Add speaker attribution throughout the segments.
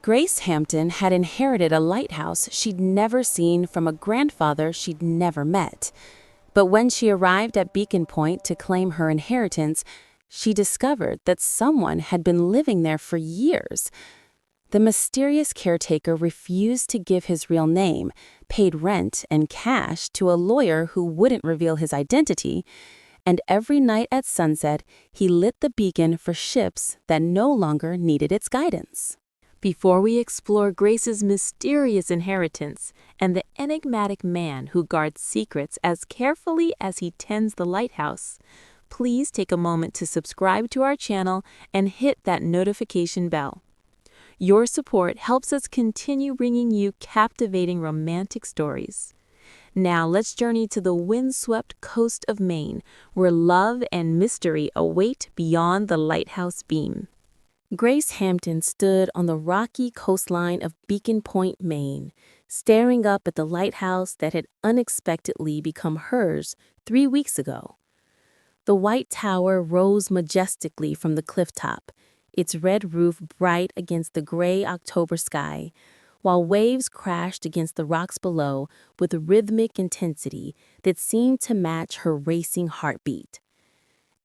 Speaker 1: Grace Hampton had inherited a lighthouse she'd never seen from a grandfather she'd never met. But when she arrived at Beacon Point to claim her inheritance, she discovered that someone had been living there for years. The mysterious caretaker refused to give his real name, paid rent and cash to a lawyer who wouldn't reveal his identity, and every night at sunset, he lit the beacon for ships that no longer needed its guidance. Before we explore Grace's mysterious inheritance and the enigmatic man who guards secrets as carefully as he tends the lighthouse, please take a moment to subscribe to our channel and hit that notification bell. Your support helps us continue bringing you captivating romantic stories. Now let's journey to the windswept coast of Maine, where love and mystery await beyond the lighthouse beam. Grace Hampton stood on the rocky coastline of Beacon Point, Maine, staring up at the lighthouse that had unexpectedly become hers 3 weeks ago. The white tower rose majestically from the clifftop, its red roof bright against the gray October sky, while waves crashed against the rocks below with rhythmic intensity that seemed to match her racing heartbeat.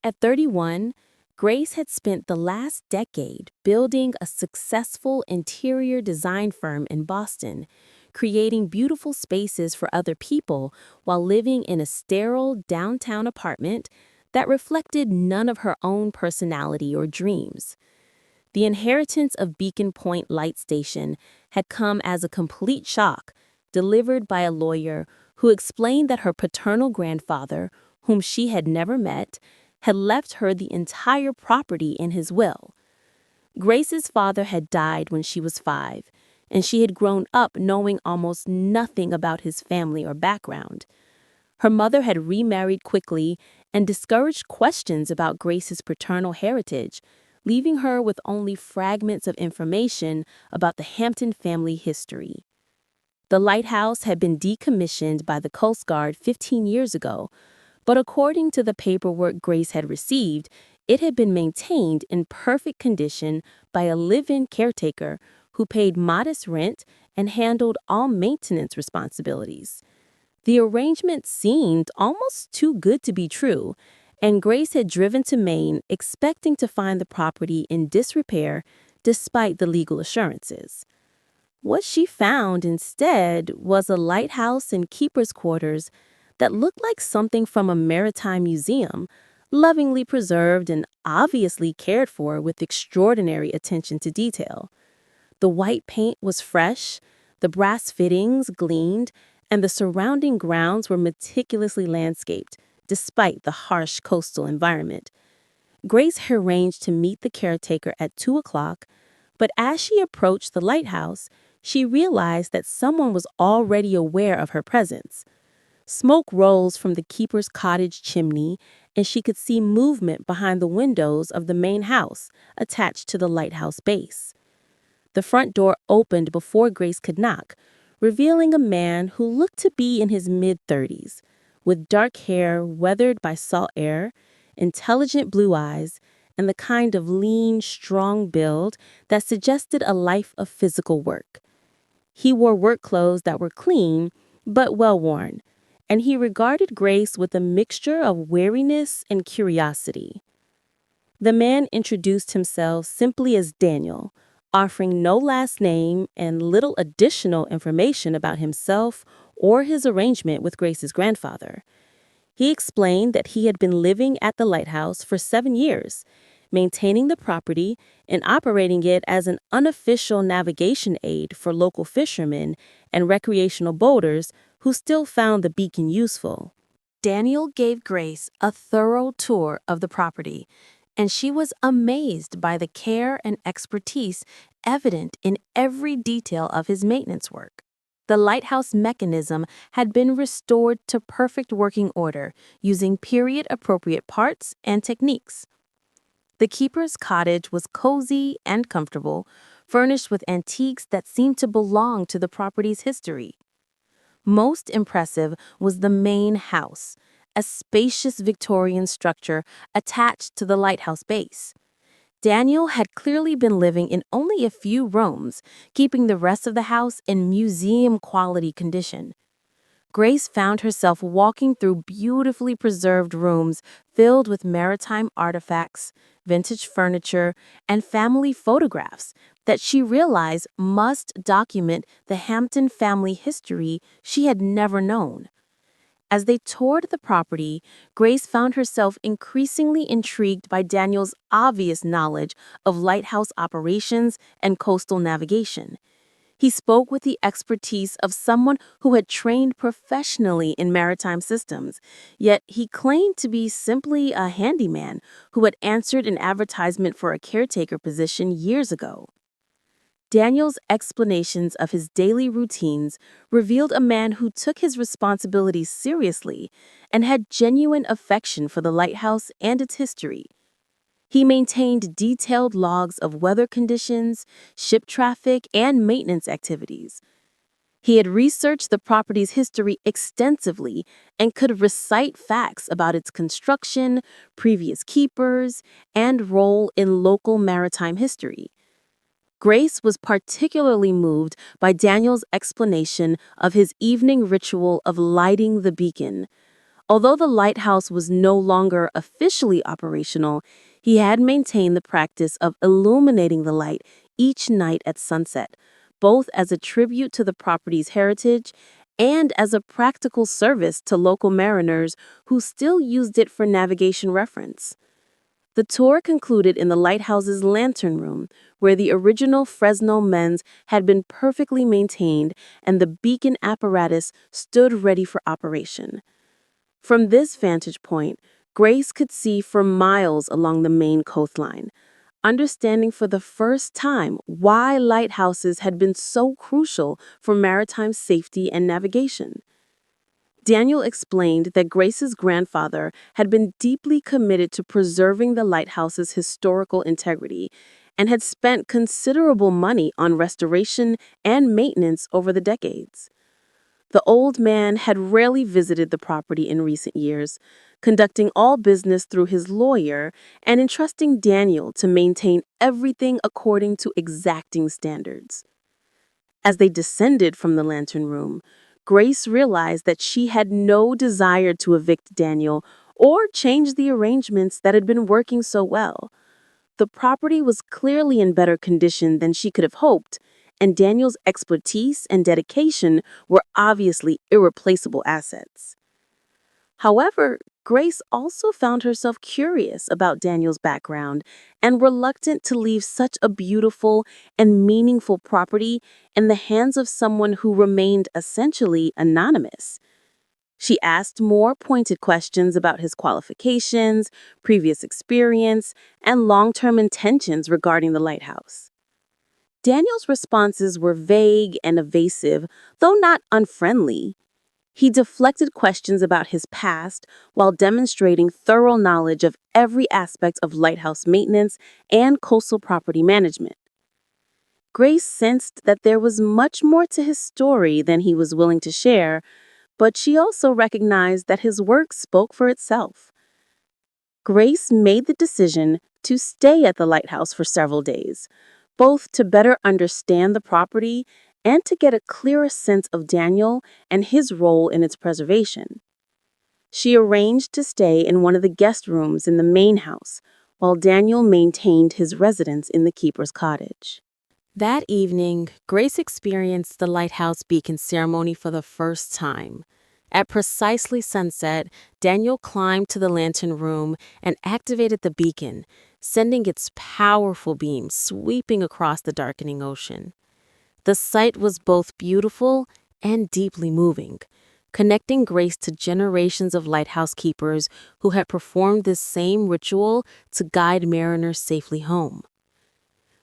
Speaker 1: At 31, Grace had spent the last decade building a successful interior design firm in Boston, creating beautiful spaces for other people while living in a sterile downtown apartment that reflected none of her own personality or dreams. The inheritance of Beacon Point Light Station had come as a complete shock, delivered by a lawyer who explained that her paternal grandfather, whom she had never met, had left her the entire property in his will. Grace's father had died when she was 5, and she had grown up knowing almost nothing about his family or background. Her mother had remarried quickly and discouraged questions about Grace's paternal heritage, leaving her with only fragments of information about the Hampton family history. The lighthouse had been decommissioned by the Coast Guard 15 years ago, but according to the paperwork Grace had received, it had been maintained in perfect condition by a live-in caretaker who paid modest rent and handled all maintenance responsibilities. The arrangement seemed almost too good to be true, and Grace had driven to Maine expecting to find the property in disrepair despite the legal assurances. What she found instead was a lighthouse and keeper's quarters that looked like something from a maritime museum, lovingly preserved and obviously cared for with extraordinary attention to detail. The white paint was fresh, the brass fittings gleamed, and the surrounding grounds were meticulously landscaped, despite the harsh coastal environment. Grace had arranged to meet the caretaker at 2 o'clock, but as she approached the lighthouse, she realized that someone was already aware of her presence. Smoke rose from the keeper's cottage chimney, and she could see movement behind the windows of the main house attached to the lighthouse base. The front door opened before Grace could knock, revealing a man who looked to be in his mid-30s, with dark hair weathered by salt air, intelligent blue eyes, and the kind of lean, strong build that suggested a life of physical work. He wore work clothes that were clean, but well-worn, and he regarded Grace with a mixture of wariness and curiosity. The man introduced himself simply as Daniel, offering no last name and little additional information about himself or his arrangement with Grace's grandfather. He explained that he had been living at the lighthouse for 7 years, maintaining the property and operating it as an unofficial navigation aid for local fishermen and recreational boaters who still found the beacon useful. Daniel gave Grace a thorough tour of the property, and she was amazed by the care and expertise evident in every detail of his maintenance work. The lighthouse mechanism had been restored to perfect working order using period-appropriate parts and techniques. The keeper's cottage was cozy and comfortable, furnished with antiques that seemed to belong to the property's history. Most impressive was the main house, a spacious Victorian structure attached to the lighthouse base. Daniel had clearly been living in only a few rooms, keeping the rest of the house in museum-quality condition. Grace found herself walking through beautifully preserved rooms filled with maritime artifacts, vintage furniture, and family photographs that she realized must document the Hampton family history she had never known. As they toured the property, Grace found herself increasingly intrigued by Daniel's obvious knowledge of lighthouse operations and coastal navigation. He spoke with the expertise of someone who had trained professionally in maritime systems, yet he claimed to be simply a handyman who had answered an advertisement for a caretaker position years ago. Daniel's explanations of his daily routines revealed a man who took his responsibilities seriously and had genuine affection for the lighthouse and its history. He maintained detailed logs of weather conditions, ship traffic, and maintenance activities. He had researched the property's history extensively and could recite facts about its construction, previous keepers, and role in local maritime history. Grace was particularly moved by Daniel's explanation of his evening ritual of lighting the beacon. Although the lighthouse was no longer officially operational, he had maintained the practice of illuminating the light each night at sunset, both as a tribute to the property's heritage and as a practical service to local mariners who still used it for navigation reference. The tour concluded in the lighthouse's lantern room, where the original Fresno men's had been perfectly maintained and the beacon apparatus stood ready for operation. From this vantage point, Grace could see for miles along the main coastline, understanding for the first time why lighthouses had been so crucial for maritime safety and navigation. Daniel explained that Grace's grandfather had been deeply committed to preserving the lighthouse's historical integrity and had spent considerable money on restoration and maintenance over the decades. The old man had rarely visited the property in recent years, conducting all business through his lawyer and entrusting Daniel to maintain everything according to exacting standards. As they descended from the lantern room, Grace realized that she had no desire to evict Daniel or change the arrangements that had been working so well. The property was clearly in better condition than she could have hoped, and Daniel's expertise and dedication were obviously irreplaceable assets. However, Grace also found herself curious about Daniel's background and reluctant to leave such a beautiful and meaningful property in the hands of someone who remained essentially anonymous. She asked more pointed questions about his qualifications, previous experience, and long-term intentions regarding the lighthouse. Daniel's responses were vague and evasive, though not unfriendly. He deflected questions about his past while demonstrating thorough knowledge of every aspect of lighthouse maintenance and coastal property management. Grace sensed that there was much more to his story than he was willing to share, but she also recognized that his work spoke for itself. Grace made the decision to stay at the lighthouse for several days, both to better understand the property and to get a clearer sense of Daniel and his role in its preservation. She arranged to stay in one of the guest rooms in the main house, while Daniel maintained his residence in the keeper's cottage. That evening, Grace experienced the lighthouse beacon ceremony for the first time. At precisely sunset, Daniel climbed to the lantern room and activated the beacon, sending its powerful beams sweeping across the darkening ocean. The sight was both beautiful and deeply moving, connecting Grace to generations of lighthouse keepers who had performed this same ritual to guide mariners safely home.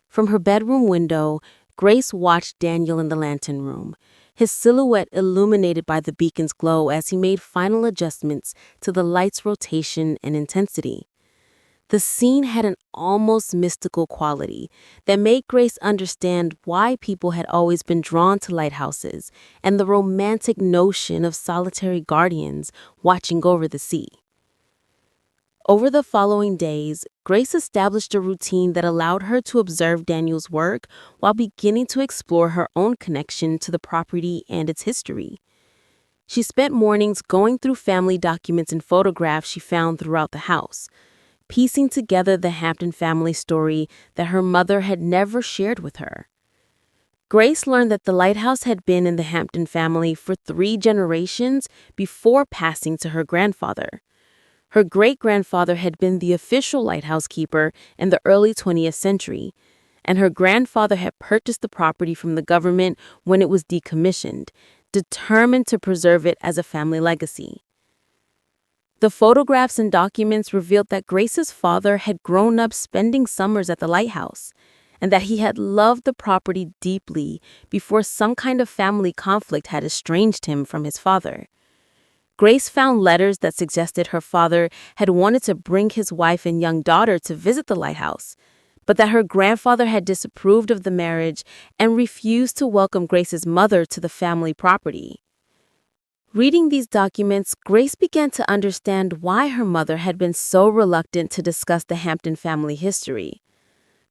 Speaker 1: From her bedroom window, Grace watched Daniel in the lantern room, his silhouette illuminated by the beacon's glow as he made final adjustments to the light's rotation and intensity. The scene had an almost mystical quality that made Grace understand why people had always been drawn to lighthouses and the romantic notion of solitary guardians watching over the sea. Over the following days, Grace established a routine that allowed her to observe Daniel's work while beginning to explore her own connection to the property and its history. She spent mornings going through family documents and photographs she found throughout the house, piecing together the Hampton family story that her mother had never shared with her. Grace learned that the lighthouse had been in the Hampton family for 3 generations before passing to her grandfather. Her great-grandfather had been the official lighthouse keeper in the early 20th century, and her grandfather had purchased the property from the government when it was decommissioned, determined to preserve it as a family legacy. The photographs and documents revealed that Grace's father had grown up spending summers at the lighthouse, and that he had loved the property deeply before some kind of family conflict had estranged him from his father. Grace found letters that suggested her father had wanted to bring his wife and young daughter to visit the lighthouse, but that her grandfather had disapproved of the marriage and refused to welcome Grace's mother to the family property. Reading these documents, Grace began to understand why her mother had been so reluctant to discuss the Hampton family history.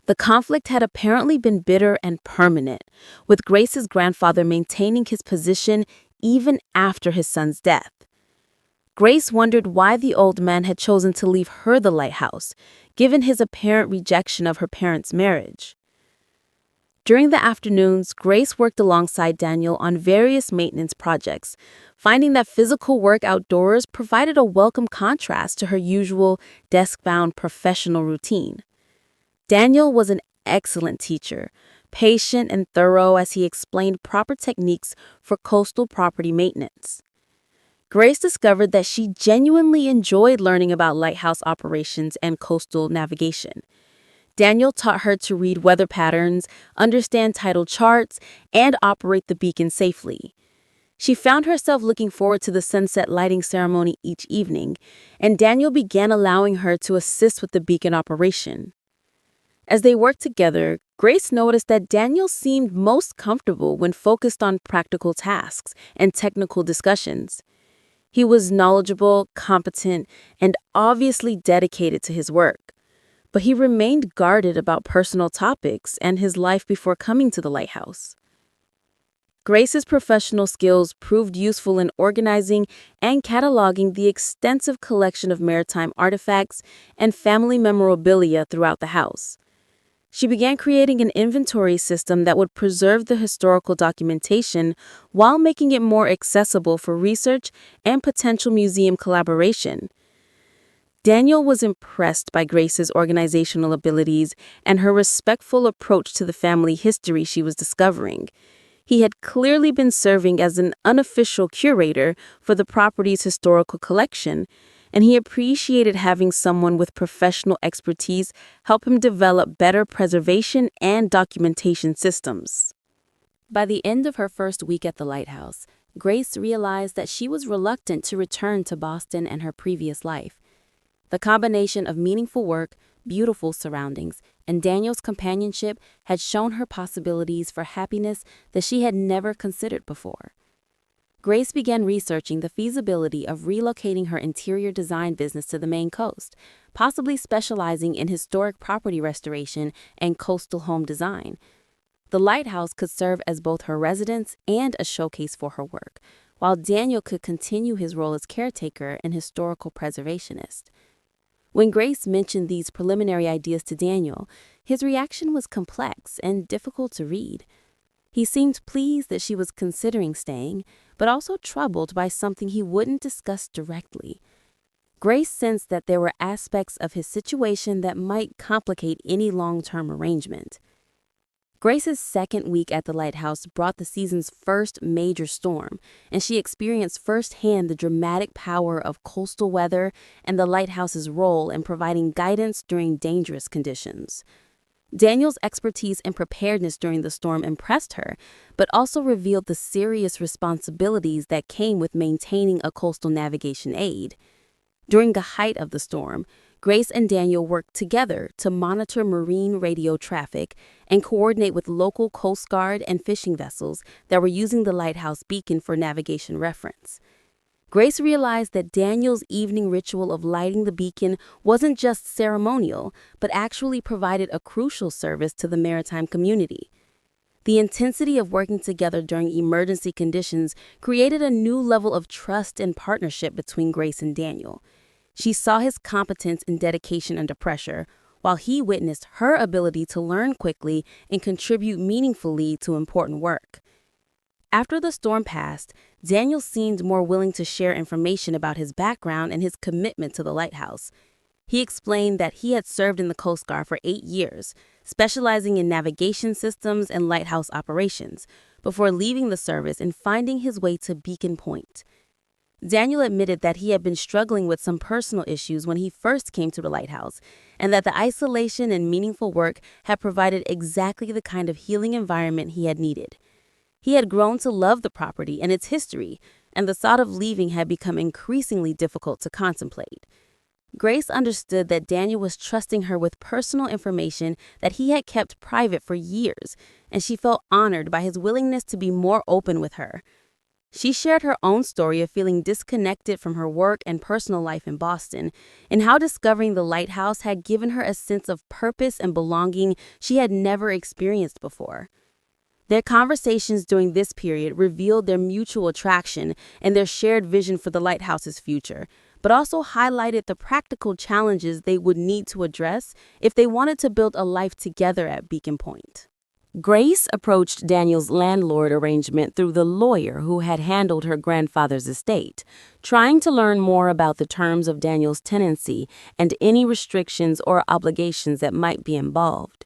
Speaker 1: The conflict had apparently been bitter and permanent, with Grace's grandfather maintaining his position even after his son's death. Grace wondered why the old man had chosen to leave her the lighthouse, given his apparent rejection of her parents' marriage. During the afternoons, Grace worked alongside Daniel on various maintenance projects, finding that physical work outdoors provided a welcome contrast to her usual desk-bound professional routine. Daniel was an excellent teacher, patient and thorough as he explained proper techniques for coastal property maintenance. Grace discovered that she genuinely enjoyed learning about lighthouse operations and coastal navigation. Daniel taught her to read weather patterns, understand tidal charts, and operate the beacon safely. She found herself looking forward to the sunset lighting ceremony each evening, and Daniel began allowing her to assist with the beacon operation. As they worked together, Grace noticed that Daniel seemed most comfortable when focused on practical tasks and technical discussions. He was knowledgeable, competent, and obviously dedicated to his work, but he remained guarded about personal topics and his life before coming to the lighthouse. Grace's professional skills proved useful in organizing and cataloging the extensive collection of maritime artifacts and family memorabilia throughout the house. She began creating an inventory system that would preserve the historical documentation while making it more accessible for research and potential museum collaboration. Daniel was impressed by Grace's organizational abilities and her respectful approach to the family history she was discovering. He had clearly been serving as an unofficial curator for the property's historical collection, and he appreciated having someone with professional expertise help him develop better preservation and documentation systems. By the end of her first week at the lighthouse, Grace realized that she was reluctant to return to Boston and her previous life. The combination of meaningful work, beautiful surroundings, and Daniel's companionship had shown her possibilities for happiness that she had never considered before. Grace began researching the feasibility of relocating her interior design business to the Maine coast, possibly specializing in historic property restoration and coastal home design. The lighthouse could serve as both her residence and a showcase for her work, while Daniel could continue his role as caretaker and historical preservationist. When Grace mentioned these preliminary ideas to Daniel, his reaction was complex and difficult to read. He seemed pleased that she was considering staying, but also troubled by something he wouldn't discuss directly. Grace sensed that there were aspects of his situation that might complicate any long-term arrangement. Grace's second week at the lighthouse brought the season's first major storm, and she experienced firsthand the dramatic power of coastal weather and the lighthouse's role in providing guidance during dangerous conditions. Daniel's expertise and preparedness during the storm impressed her, but also revealed the serious responsibilities that came with maintaining a coastal navigation aid. During the height of the storm, Grace and Daniel worked together to monitor marine radio traffic and coordinate with local Coast Guard and fishing vessels that were using the lighthouse beacon for navigation reference. Grace realized that Daniel's evening ritual of lighting the beacon wasn't just ceremonial, but actually provided a crucial service to the maritime community. The intensity of working together during emergency conditions created a new level of trust and partnership between Grace and Daniel. She saw his competence and dedication under pressure, while he witnessed her ability to learn quickly and contribute meaningfully to important work. After the storm passed, Daniel seemed more willing to share information about his background and his commitment to the lighthouse. He explained that he had served in the Coast Guard for 8 years, specializing in navigation systems and lighthouse operations, before leaving the service and finding his way to Beacon Point. Daniel admitted that he had been struggling with some personal issues when he first came to the lighthouse, and that the isolation and meaningful work had provided exactly the kind of healing environment he had needed. He had grown to love the property and its history, and the thought of leaving had become increasingly difficult to contemplate. Grace understood that Daniel was trusting her with personal information that he had kept private for years, and she felt honored by his willingness to be more open with her. She shared her own story of feeling disconnected from her work and personal life in Boston, and how discovering the lighthouse had given her a sense of purpose and belonging she had never experienced before. Their conversations during this period revealed their mutual attraction and their shared vision for the lighthouse's future, but also highlighted the practical challenges they would need to address if they wanted to build a life together at Beacon Point. Grace approached Daniel's landlord arrangement through the lawyer who had handled her grandfather's estate, trying to learn more about the terms of Daniel's tenancy and any restrictions or obligations that might be involved.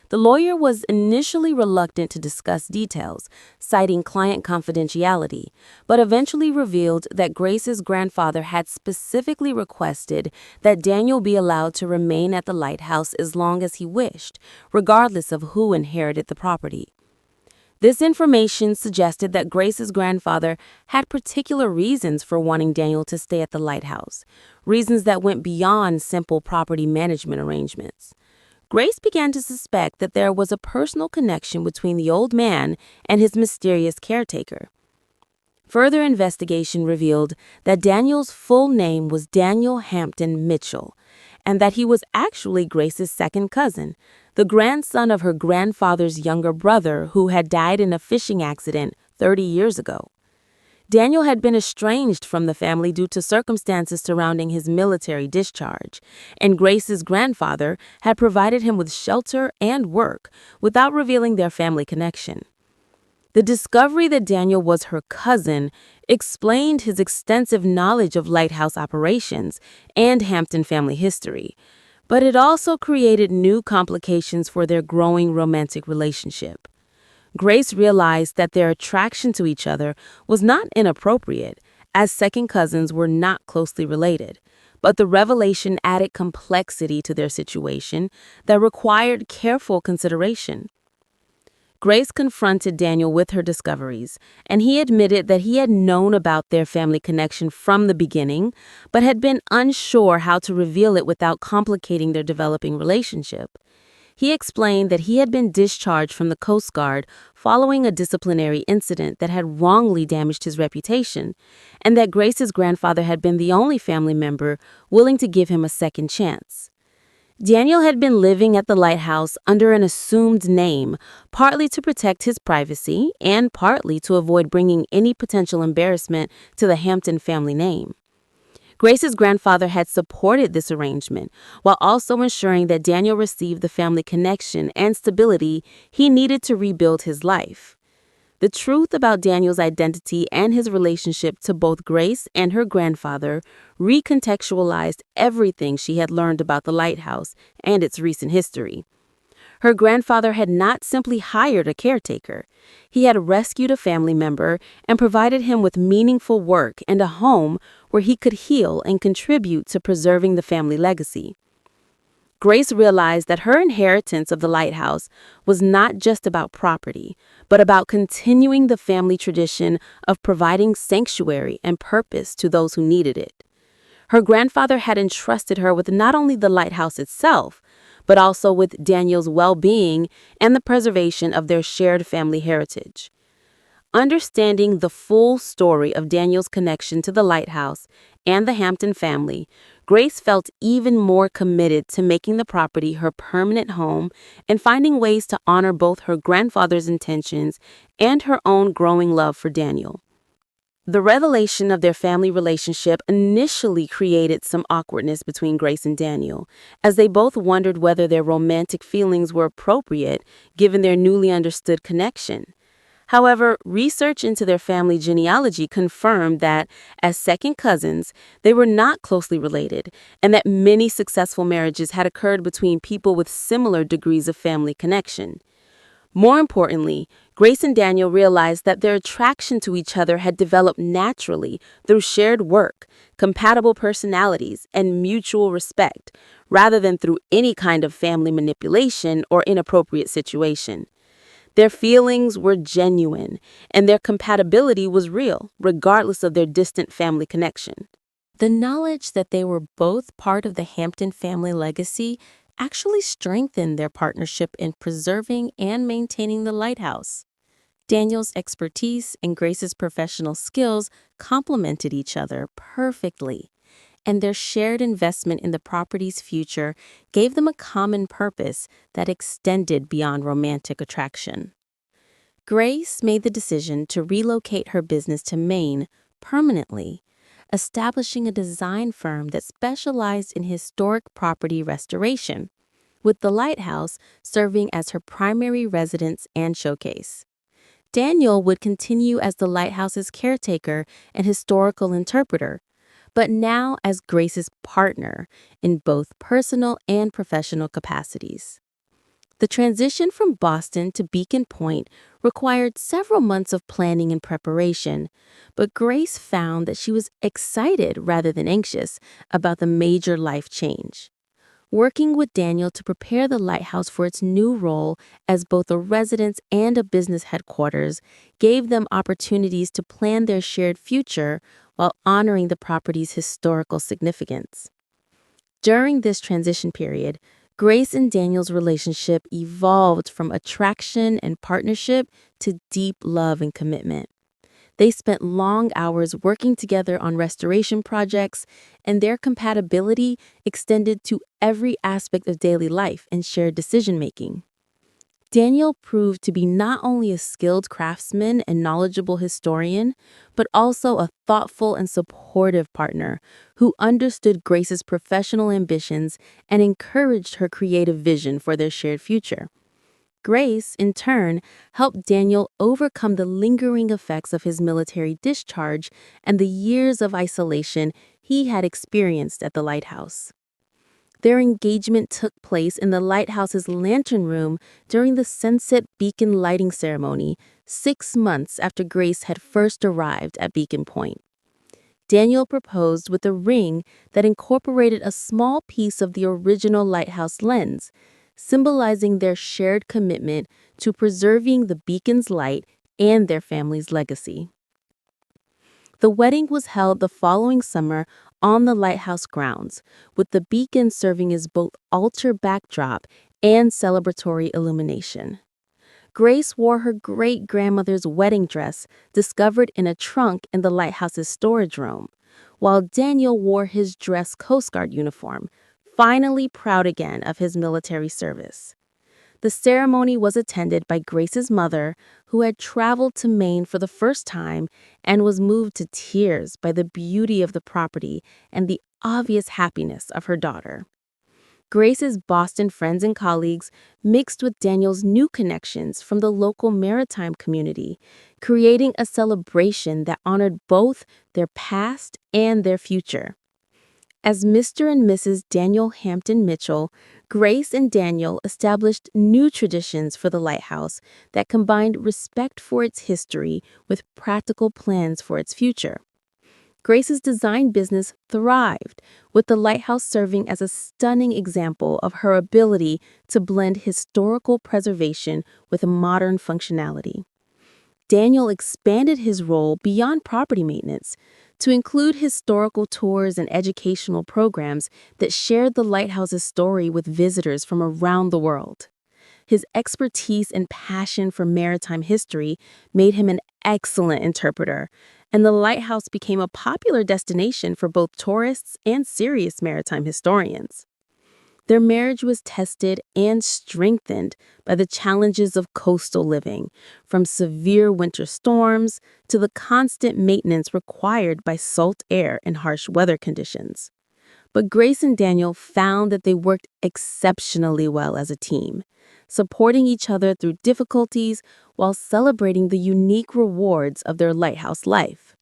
Speaker 1: The lawyer was initially reluctant to discuss details, citing client confidentiality, but eventually revealed that Grace's grandfather had specifically requested that Daniel be allowed to remain at the lighthouse as long as he wished, regardless of who inherited the property. This information suggested that Grace's grandfather had particular reasons for wanting Daniel to stay at the lighthouse, reasons that went beyond simple property management arrangements. Grace began to suspect that there was a personal connection between the old man and his mysterious caretaker. Further investigation revealed that Daniel's full name was Daniel Hampton Mitchell, and that he was actually Grace's second cousin, the grandson of her grandfather's younger brother who had died in a fishing accident 30 years ago. Daniel had been estranged from the family due to circumstances surrounding his military discharge, and Grace's grandfather had provided him with shelter and work without revealing their family connection. The discovery that Daniel was her cousin explained his extensive knowledge of lighthouse operations and Hampton family history, but it also created new complications for their growing romantic relationship. Grace realized that their attraction to each other was not inappropriate, as second cousins were not closely related, but the revelation added complexity to their situation that required careful consideration. Grace confronted Daniel with her discoveries, and he admitted that he had known about their family connection from the beginning, but had been unsure how to reveal it without complicating their developing relationship. He explained that he had been discharged from the Coast Guard following a disciplinary incident that had wrongly damaged his reputation, and that Grace's grandfather had been the only family member willing to give him a second chance. Daniel had been living at the lighthouse under an assumed name, partly to protect his privacy and partly to avoid bringing any potential embarrassment to the Hampton family name. Grace's grandfather had supported this arrangement, while also ensuring that Daniel received the family connection and stability he needed to rebuild his life. The truth about Daniel's identity and his relationship to both Grace and her grandfather recontextualized everything she had learned about the lighthouse and its recent history. Her grandfather had not simply hired a caretaker. He had rescued a family member and provided him with meaningful work and a home where he could heal and contribute to preserving the family legacy. Grace realized that her inheritance of the lighthouse was not just about property, but about continuing the family tradition of providing sanctuary and purpose to those who needed it. Her grandfather had entrusted her with not only the lighthouse itself, but also with Daniel's well-being and the preservation of their shared family heritage. Understanding the full story of Daniel's connection to the lighthouse and the Hampton family, Grace felt even more committed to making the property her permanent home and finding ways to honor both her grandfather's intentions and her own growing love for Daniel. The revelation of their family relationship initially created some awkwardness between Grace and Daniel, as they both wondered whether their romantic feelings were appropriate given their newly understood connection. However, research into their family genealogy confirmed that, as second cousins, they were not closely related, and that many successful marriages had occurred between people with similar degrees of family connection. More importantly, Grace and Daniel realized that their attraction to each other had developed naturally through shared work, compatible personalities, and mutual respect, rather than through any kind of family manipulation or inappropriate situation. Their feelings were genuine, and their compatibility was real, regardless of their distant family connection. The knowledge that they were both part of the Hampton family legacy actually strengthened their partnership in preserving and maintaining the lighthouse. Daniel's expertise and Grace's professional skills complemented each other perfectly, and their shared investment in the property's future gave them a common purpose that extended beyond romantic attraction. Grace made the decision to relocate her business to Maine permanently, establishing a design firm that specialized in historic property restoration, with the lighthouse serving as her primary residence and showcase. Daniel would continue as the lighthouse's caretaker and historical interpreter, but now as Grace's partner in both personal and professional capacities. The transition from Boston to Beacon Point required several months of planning and preparation, but Grace found that she was excited rather than anxious about the major life change. Working with Daniel to prepare the lighthouse for its new role as both a residence and a business headquarters gave them opportunities to plan their shared future while honoring the property's historical significance. During this transition period, Grace and Daniel's relationship evolved from attraction and partnership to deep love and commitment. They spent long hours working together on restoration projects, and their compatibility extended to every aspect of daily life and shared decision-making. Daniel proved to be not only a skilled craftsman and knowledgeable historian, but also a thoughtful and supportive partner who understood Grace's professional ambitions and encouraged her creative vision for their shared future. Grace, in turn, helped Daniel overcome the lingering effects of his military discharge and the years of isolation he had experienced at the lighthouse. Their engagement took place in the lighthouse's lantern room during the sunset beacon lighting ceremony 6 months after Grace had first arrived at Beacon Point. Daniel proposed with a ring that incorporated a small piece of the original lighthouse lens, symbolizing their shared commitment to preserving the beacon's light and their family's legacy. The wedding was held the following summer on the lighthouse grounds, with the beacon serving as both altar backdrop and celebratory illumination. Grace wore her great-grandmother's wedding dress discovered in a trunk in the lighthouse's storage room, while Daniel wore his dress Coast Guard uniform, finally proud again of his military service. The ceremony was attended by Grace's mother, who had traveled to Maine for the first time and was moved to tears by the beauty of the property and the obvious happiness of her daughter. Grace's Boston friends and colleagues mixed with Daniel's new connections from the local maritime community, creating a celebration that honored both their past and their future. As Mr. and Mrs. Daniel Hampton Mitchell, Grace and Daniel established new traditions for the lighthouse that combined respect for its history with practical plans for its future. Grace's design business thrived, with the lighthouse serving as a stunning example of her ability to blend historical preservation with modern functionality. Daniel expanded his role beyond property maintenance to include historical tours and educational programs that shared the lighthouse's story with visitors from around the world. His expertise and passion for maritime history made him an excellent interpreter, and the lighthouse became a popular destination for both tourists and serious maritime historians. Their marriage was tested and strengthened by the challenges of coastal living, from severe winter storms to the constant maintenance required by salt air and harsh weather conditions. But Grace and Daniel found that they worked exceptionally well as a team, supporting each other through difficulties while celebrating the unique rewards of their lighthouse life.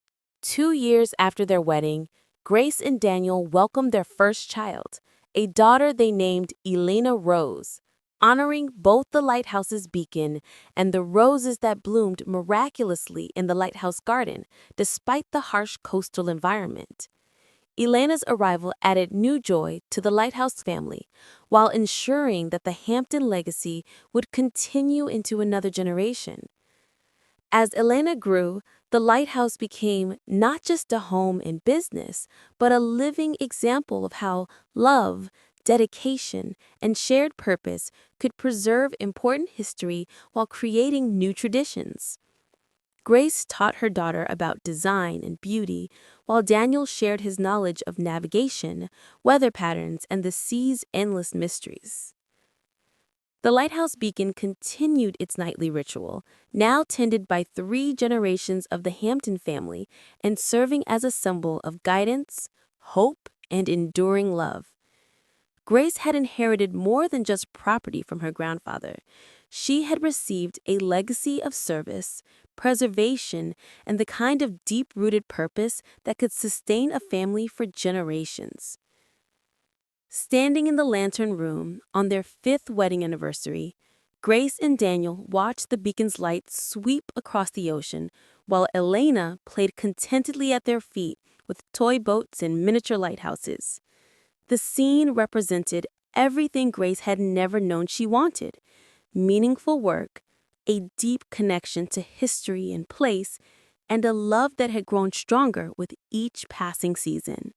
Speaker 1: 2 years after their wedding, Grace and Daniel welcomed their first child, a daughter they named Elena Rose, honoring both the lighthouse's beacon and the roses that bloomed miraculously in the lighthouse garden, despite the harsh coastal environment. Elena's arrival added new joy to the Lighthouse family, while ensuring that the Hampton legacy would continue into another generation. As Elena grew, the lighthouse became not just a home and business, but a living example of how love, dedication, and shared purpose could preserve important history while creating new traditions. Grace taught her daughter about design and beauty, while Daniel shared his knowledge of navigation, weather patterns, and the sea's endless mysteries. The lighthouse beacon continued its nightly ritual, now tended by 3 generations of the Hampton family and serving as a symbol of guidance, hope, and enduring love. Grace had inherited more than just property from her grandfather. She had received a legacy of service, preservation, and the kind of deep-rooted purpose that could sustain a family for generations. Standing in the lantern room on their 5th wedding anniversary, Grace and Daniel watched the beacon's light sweep across the ocean, while Elena played contentedly at their feet with toy boats and miniature lighthouses. The scene represented everything Grace had never known she wanted: meaningful work, a deep connection to history and place, and a love that had grown stronger with each passing season.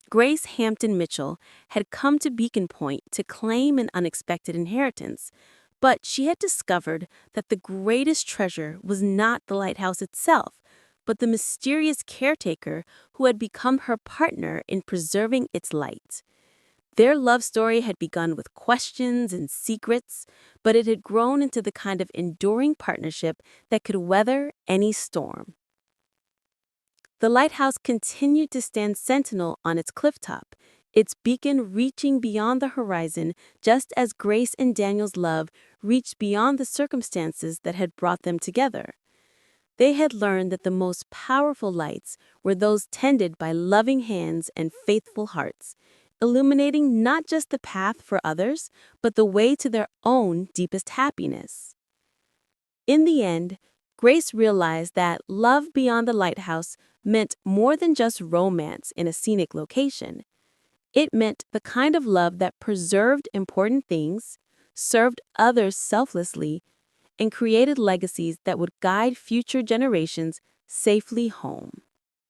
Speaker 1: Grace Hampton Mitchell had come to Beacon Point to claim an unexpected inheritance, but she had discovered that the greatest treasure was not the lighthouse itself, but the mysterious caretaker who had become her partner in preserving its light. Their love story had begun with questions and secrets, but it had grown into the kind of enduring partnership that could weather any storm. The lighthouse continued to stand sentinel on its clifftop, its beacon reaching beyond the horizon just as Grace and Daniel's love reached beyond the circumstances that had brought them together. They had learned that the most powerful lights were those tended by loving hands and faithful hearts, illuminating not just the path for others, but the way to their own deepest happiness. In the end, Grace realized that love beyond the lighthouse meant more than just romance in a scenic location. It meant the kind of love that preserved important things, served others selflessly, and created legacies that would guide future generations safely home.